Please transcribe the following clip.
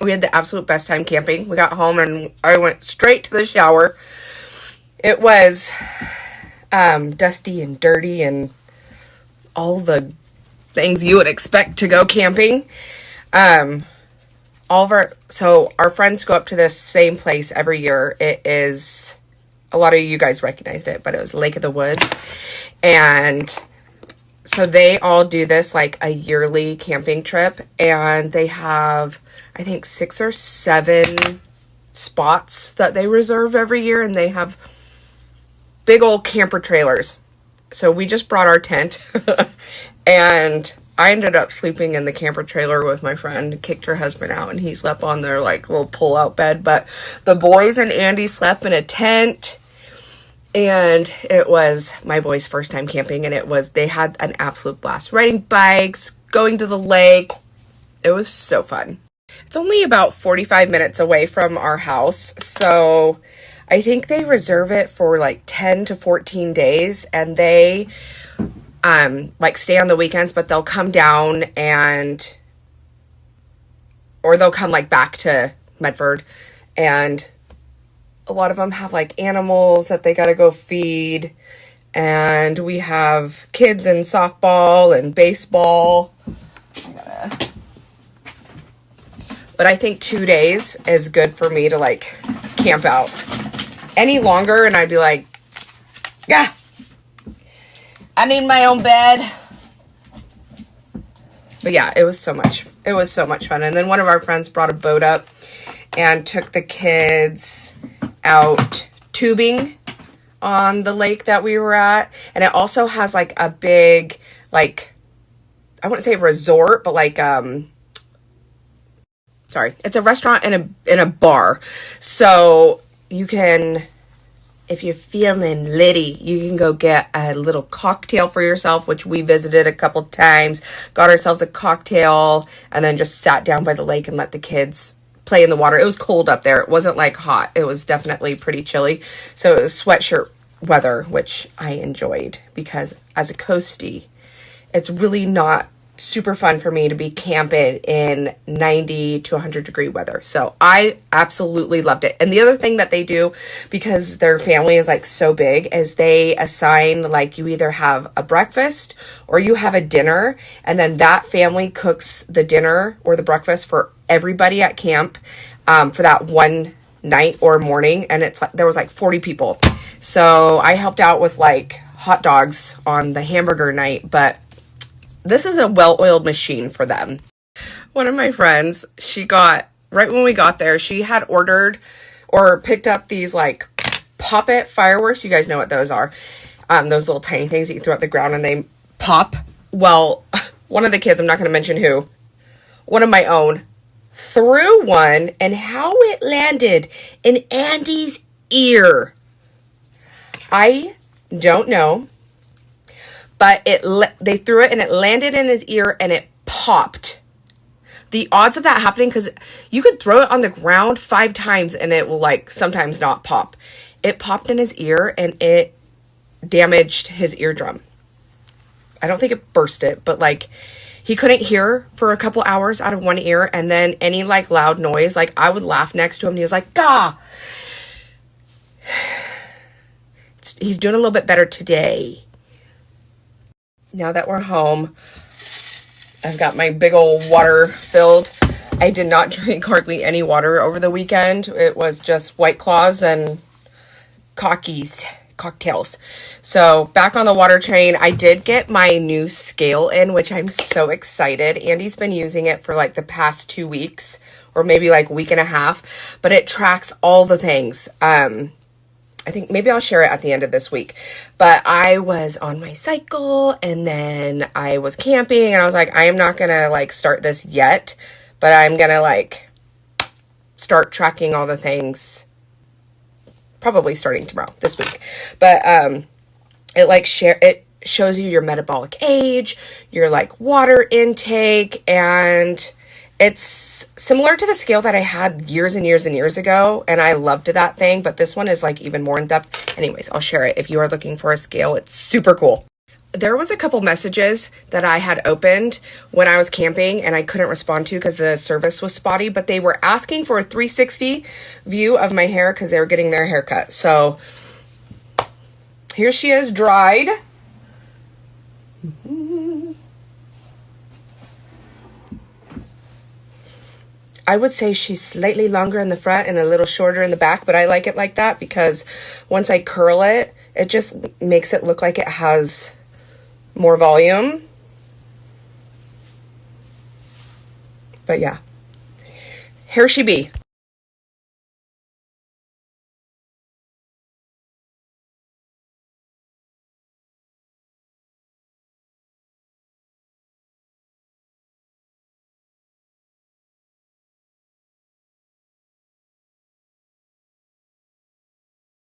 We had the absolute best time camping. We got home and I went straight to the shower. It was dusty and dirty and all the things you would expect to go camping. So our friends go up to this same place every year. It is, a lot of you guys recognized it, but it was Lake of the Woods. And so they all do this like a yearly camping trip, and they have, I think, 6 or 7 spots that they reserve every year, and they have big old camper trailers. So we just brought our tent and I ended up sleeping in the camper trailer with my friend, kicked her husband out, and he slept on their like little pull-out bed. But the boys and Andy slept in a tent, and it was my boys' first time camping, and they had an absolute blast. Riding bikes, going to the lake. It was so fun. It's only about 45 minutes away from our house, so I think they reserve it for like 10 to 14 days, and they like stay on the weekends, but they'll come down or they'll come like back to Medford, and a lot of them have like animals that they gotta go feed, and we have kids in softball and baseball. But I think 2 days is good for me to like camp out. Any longer and I'd be like, yeah, I need my own bed. But yeah, it was so much fun. And then one of our friends brought a boat up and took the kids out tubing on the lake that we were at. And it also has like a big, like, I wouldn't say resort, but like, it's a restaurant and a bar. So you can, if you're feeling litty, you can go get a little cocktail for yourself, which we visited a couple times, got ourselves a cocktail, and then just sat down by the lake and let the kids play in the water. It was cold up there. It wasn't like hot. It was definitely pretty chilly. So it was sweatshirt weather, which I enjoyed, because as a coastie, it's really not super fun for me to be camping in 90 to 100 degree weather. So I absolutely loved it. And the other thing that they do, because their family is like so big, is they assign, like, you either have a breakfast or you have a dinner, and then that family cooks the dinner or the breakfast for everybody at camp for that one night or morning. And it's like, there was like 40 people. So I helped out with like hot dogs on the hamburger night, but this is a well-oiled machine for them. One of my friends, right when we got there, she had ordered or picked up these like pop-it fireworks. You guys know what those are. Those little tiny things that you throw at the ground and they pop. Well, one of the kids, I'm not going to mention who, one of my own, threw one, and how it landed in Andy's ear, I don't know. But they threw it and it landed in his ear and it popped. The odds of that happening, because you could throw it on the ground 5 times and it will like sometimes not pop. It popped in his ear and it damaged his eardrum. I don't think it burst it, but like he couldn't hear for a couple hours out of one ear. And then any like loud noise, like I would laugh next to him and he was like, "Gah!" He's doing a little bit better today. Now that we're home, I've got my big old water filled. I did not drink hardly any water over the weekend. It was just White Claws and cocktails. So back on the water train, I did get my new scale in, which I'm so excited. Andy's been using it for like the past 2 weeks or maybe like a week and a half, but it tracks all the things. I think maybe I'll share it at the end of this week. But I was on my cycle and then I was camping and I was like, I am not going to like start this yet, but I'm going to like start tracking all the things probably starting tomorrow, this week. But it shows you your metabolic age, your like water intake, and it's similar to the scale that I had years and years and years ago, and I loved that thing, but this one is like even more in depth. Anyways, I'll share it. If you are looking for a scale, it's super cool. there was a couple messages that I had opened when I was camping and I couldn't respond to because the service was spotty, but they were asking for a 360 view of my hair because they were getting their haircut. So here she is, dried. I would say she's slightly longer in the front and a little shorter in the back, but I like it like that because once I curl it, it just makes it look like it has more volume. But yeah, here she be.